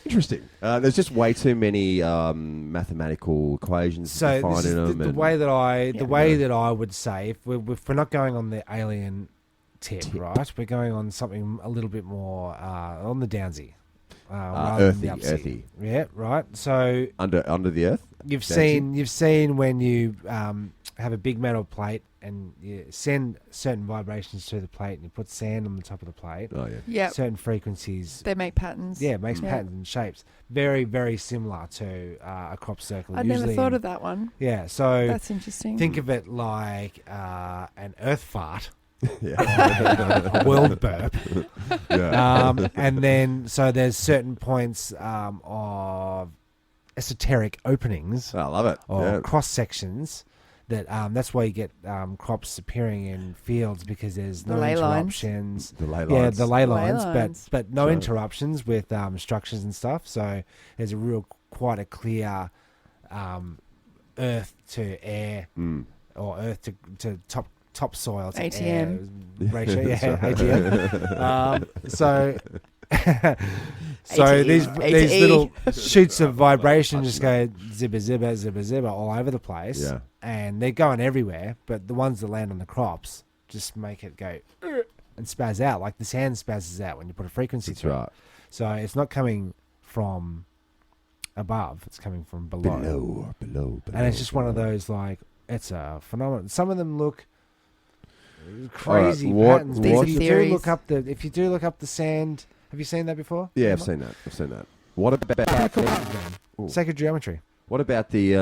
Interesting. There's just way too many mathematical equations So this defined is in them. the and- way that I Yeah. that I would say if we're not going on the alien tip, right? We're going on something a little bit more on the downsy, rather than the earthy, upsy. earthy. Yeah, right. So under the earth. you've Downsy? seen when you have a big metal plate and you send certain vibrations through the plate and you put sand on the top of the plate. Oh yeah. yeah, Certain frequencies. they make patterns. Yeah, it makes Yeah. patterns and shapes. Very, very similar to a crop circle. I'd never Usually thought in- of that one. Yeah, so That's interesting. think of it like an earth fart, Yeah. a world burp, Yeah. and then so there's certain points of esoteric openings I love it. or Yeah. cross sections that that's why you get crops appearing in fields because there's The no ley lines. interruptions. The ley Yeah, lines. the ley Ley lines, lines. but no Sure. interruptions with structures and stuff. So there's a quite a clear earth to air Mm. or earth to topsoil to ATM. air ratio. Yeah, Sure. ATM. So ATE. these ATE. little shoots of vibration just go zibba zibba zibba zibba all over the place. Yeah. And they're going everywhere, but the ones that land on the crops just make it go and spaz out, like the sand spazzes out when you put a frequency That's through it. right. So it's not coming from above; it's coming from below. Below. And it's just one of those like it's a phenomenon. Some of them look All crazy right, what- patterns. These But are if you do theories. if you do look up the sand, have you seen that before? Yeah, I've seen that. What about Ooh. Sacred geometry. what about the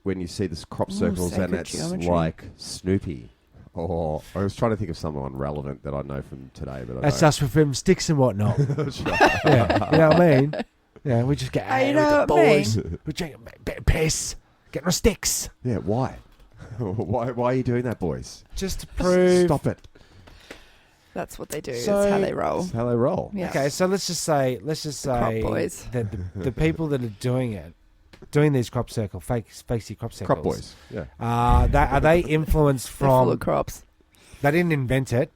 when you see this crop Ooh, circles and sacred it's geometry. like Snoopy? Or I was trying to think of someone relevant that I know from today, but I That's don't. us with them sticks and whatnot. That's right. Yeah, you know what I mean. Yeah, we just get Hey, you out know with the what I mean? boys. We drink a bit of piss, getting our sticks, Yeah, why? Why are you doing that, boys? just to prove. Stop it. That's what they do. So- That's how they roll. That's how they roll. Yeah. Okay, so let's just say crop boys. that the people that are doing these crop circle, fakey crop circles. Crop boys. Yeah. Are they influenced They're full from? of crops. They didn't invent it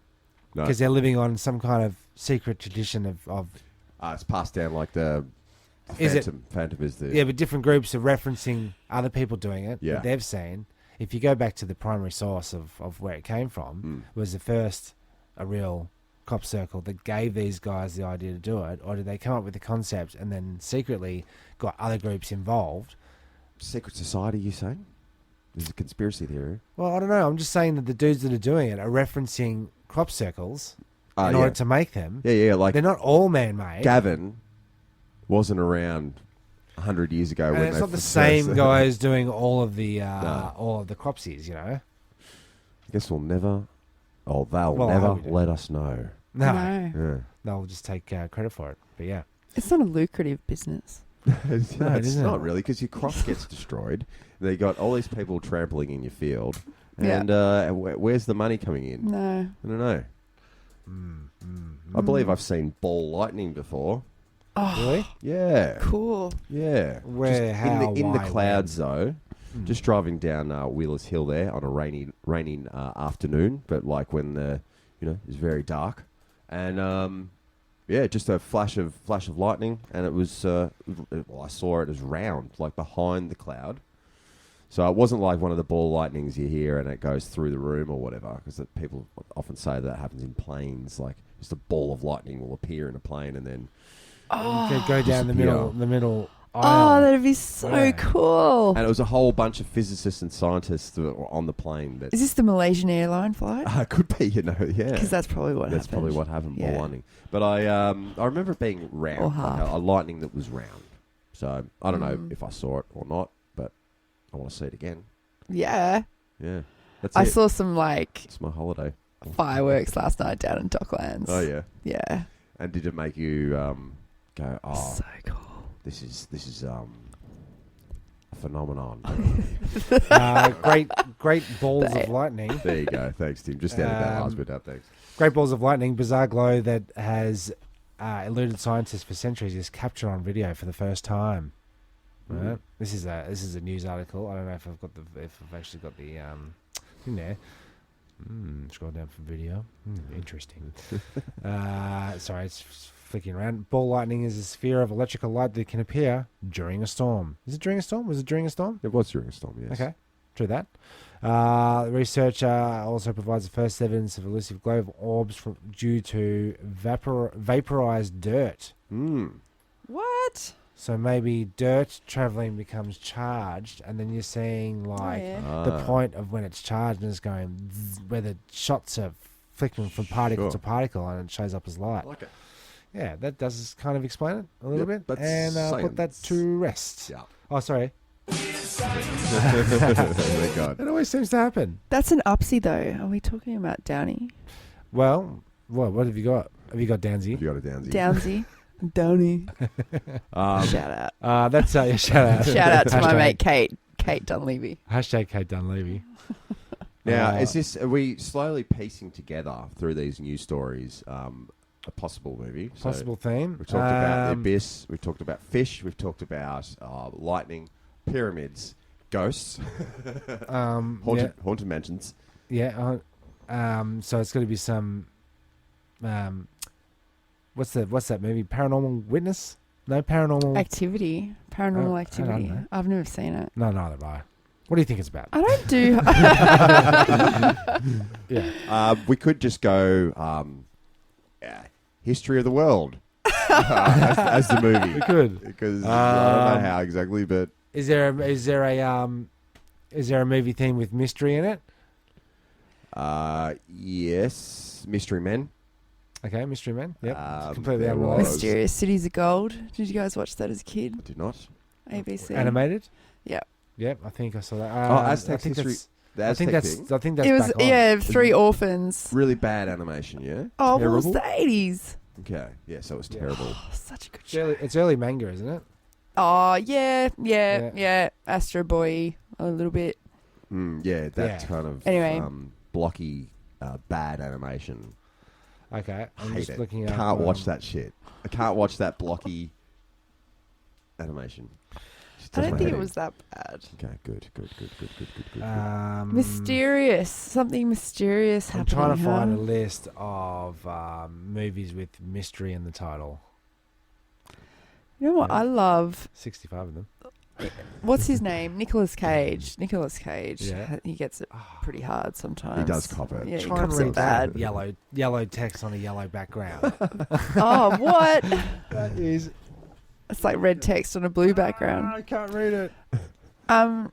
No. because they're living on some kind of secret tradition of. It's passed down like the Is it- Phantom. Phantom is the. Yeah, but different groups are referencing other people doing it Yeah. that they've seen. If you go back to the primary source of where it came from, was the first a real crop circle that gave these guys the idea to do it, or did they come up with the concept and then secretly got other groups involved? Secret society, you saying? There's a conspiracy theory. Well, I don't know. I'm just saying that the dudes that are doing it are referencing crop circles in Yeah. order to make them. Yeah, like They're not all man-made. Gavin wasn't around 100 years ago and when it's they not the first- same guys doing all of the No. cropsies, you know. I guess we'll never. Oh, they'll Well, I never hope we do. let us know. No, Yeah. they'll just take credit for it. But yeah, It's not a lucrative business. it's No, it isn't. not really because your crop gets destroyed. They got all these people trampling in your field, Yeah. and where's the money coming in? No. I don't know. I believe I've seen ball lightning before. Oh, really. Yeah, cool. yeah. Where, Just how, in the why, clouds though. Just driving down Wheelers Hill there on a rainy afternoon, but like when it's very dark, and just a flash of lightning, and it was I saw it as round, like behind the cloud. So it wasn't like one of the ball lightnings you hear and it goes through the room or whatever, because people often say that happens in planes. Like just a ball of lightning will appear in a plane and then You could go down the middle Oh, aisle. that'd be so Yeah. cool. and it was a whole bunch of physicists and scientists that were on the plane. That Is this the Malaysian airline flight? could be, yeah. Because that's probably what That's happened. probably what happened. Yeah. Ball lightning. But I remember it being round, Or like half. a lightning that was round. So I don't know if I saw it or not, but I want to see it again. Yeah. Yeah, that's I it. saw some like It's my holiday. fireworks last night down in Docklands. Oh yeah. Yeah. And did it make you go? Oh, So cool. this is a phenomenon. Great balls But- of lightning. There you go. Thanks, Tim. Just edit that last bit out. Thanks. Great balls of lightning. Bizarre glow that has eluded scientists for centuries is captured on video for the first time. Right? This is a news article. I don't know if I've actually got the thing there. Scroll down for video. Interesting. Sorry, it's flicking around. Ball lightning is a sphere of electrical light that can appear during a storm. Is it during a storm? Was it during a storm? It was during a storm. Yes. Okay, true that. The researcher also provides the first evidence of elusive glow of orbs due to vaporized dirt. What? So maybe dirt traveling becomes charged, and then you're seeing like yeah. the point of when it's charged and it's going zzz, where the shots are flickering from particle Sure. to particle, and it shows up as light. I like it. Yeah, that does kind of explain it a little Yep, bit, that's and put that science. to rest. Yeah. Oh, sorry. Thank God. It always seems to happen. That's an upsie though. Are we talking about Downey? Well, what have you got? Have you got Dansy? You got a Downsy. Downsy. Downey. Shout out. That's shout out. Shout out to my Hashtag- mate Kate Dunleavy. Hashtag Kate Dunleavy. Now, are we slowly piecing together through these news stories a possible movie? So Possible theme. we've talked about the abyss. We've talked about fish. We've talked about lightning, pyramids, ghosts, haunted mansions. Yeah. So it's going to be some. What's that movie? Paranormal Witness? No, Paranormal. Activity. Paranormal I activity. don't know. I've never seen it. No, neither have I. What do you think it's about? I don't do. Yeah. We could just go history of the world as the movie. We could. Because I don't know how exactly, but Is there a movie theme with mystery in it? yes, Mystery Men. Okay, Mystery Men. Yep. Um, Completely there unrelated. was- Mysterious Cities of Gold. Did you guys watch that as a I kid? did not. ABC. Animated. Yep. Yep, I think I saw that. Aztec I think history. that's- The I think Aztec that's. thing. I think that's. It was back on. three orphans. Really bad animation, yeah? Oh, well, it was Terrible? the 80s. Okay, yeah, so it was terrible. Oh, such a good It's show. early manga, isn't it? Oh, yeah. Astro Boy, a little bit. Yeah, that Yeah. kind of Anyway. blocky, bad animation. Okay, I'm Hate just it. looking up. Can't watch that shit. I can't watch that blocky animation. Just I does don't my think head it in. was that bad. Okay, good. Mysterious. Something mysterious I'm happening. trying to find a huh? list of movies with mystery in the title. You know what? I love. 65 of them. What's his name? Nicolas Cage. Yeah. He gets it pretty hard sometimes. He does cop it. Yeah, he Try and cops it read bad. that. Yellow text on a yellow background. Oh, what? That is. It's like red text on a blue background. I can't read it.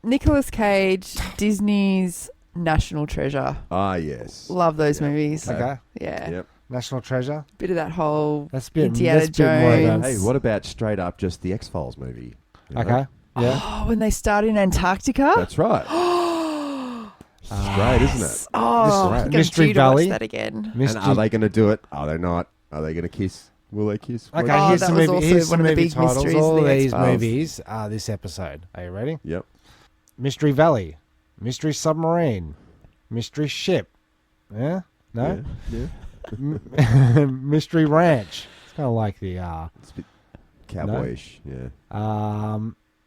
Nicolas Cage, Disney's National Treasure. Ah, yes. Love those Yep. movies. Okay. Yeah. Yep. National Treasure. Bit of that whole That's a bit. Indiana that's a bit more Jones. Hey, what about straight up just the X-Files movie? You know? Okay. Yeah. Oh, when they start in Antarctica. That's right. It's great, isn't it? Oh, This- I'm Mystery due to watch Valley. that again. And are they going to do it? Are they not? Are they going to kiss? Will they kiss? Okay, Oh, here's that some was movie, also here's some one of the movie big titles. mysteries of All the these X-Files. movies are this episode. Are you ready? Yep. Mystery Valley, Mystery Submarine, Mystery Ship. Yeah? No? Yeah. Mystery Ranch. It's kind of like the It's a bit cowboyish. Yeah.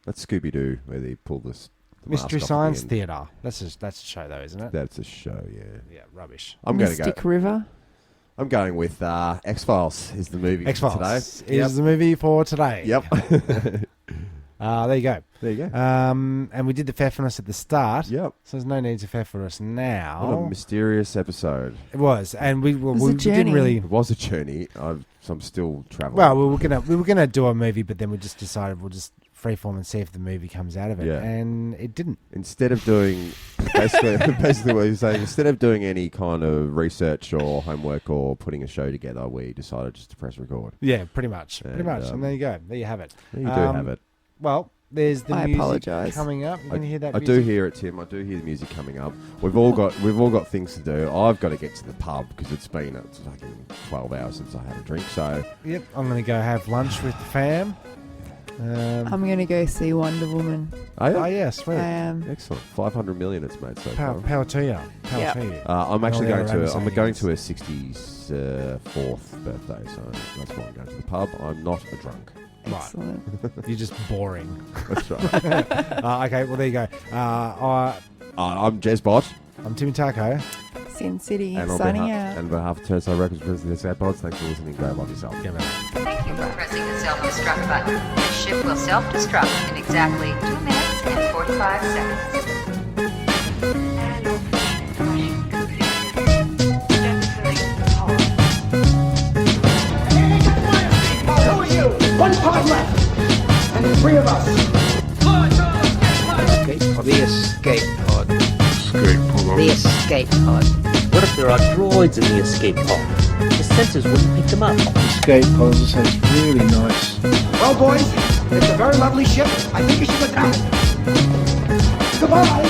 That's Scooby-Doo where they pull this. The Mystery mask off at the Science end. Theatre. That's a show though, isn't it? That's a show. Yeah. Yeah, rubbish. I'm going to go. Mystic River. I'm going with X-Files is the movie X-Files today. is the movie for today. Yep. There you go. There you go. And we did the Pfeffernuss at the start. Yep. So there's no need to Pfeffernuss now. What a mysterious episode. It was, and we was a didn't journey. really. It was a journey. So I'm still traveling. Well, we were gonna do a movie, but then we just decided we'll just freeform and see if the movie comes out of it, Yeah. and it didn't. Instead of doing basically what you're saying, instead of doing any kind of research or homework or putting a show together, we decided just to press record. Yeah, pretty much, And, and there you go. There you have it. There you do have it. Well, there's the I music apologise. coming up. You can hear that. I do hear it, Tim. I do hear the music coming up. We've all got things to do. I've got to get to the pub because it's been fucking 12 hours since I had a drink. So Yep, I'm gonna go have lunch with the fam. I'm going to go see Wonder Woman. are you? Oh yeah, sweet. I am. Excellent. 500 it's made so far. Power to you. Power Yep. to you. I'm actually Oh, yeah, going to. Ramsay I'm going is. to a 64th birthday, so that's why I'm going to the pub. I'm not a drunk. Right. Excellent. You're just boring. That's right. Okay, well there you go. I'm Jezbot, I'm Timmy Taco. Sin City, and on signing behalf, out. and on behalf of Turnstile Records, President of the Jezbots, thanks for listening. Go love yourself. Give it. Thank you for pressing the self-destruct button. The ship will self-destruct in exactly 2 minutes and 45 seconds. One pod left, and 3 of us. The escape pod. The escape pod. What if there are droids in the escape pod? The sensors wouldn't pick them up. Escape pods, that's really nice. Well, boys, it's a very lovely ship. I think you should look out. Goodbye.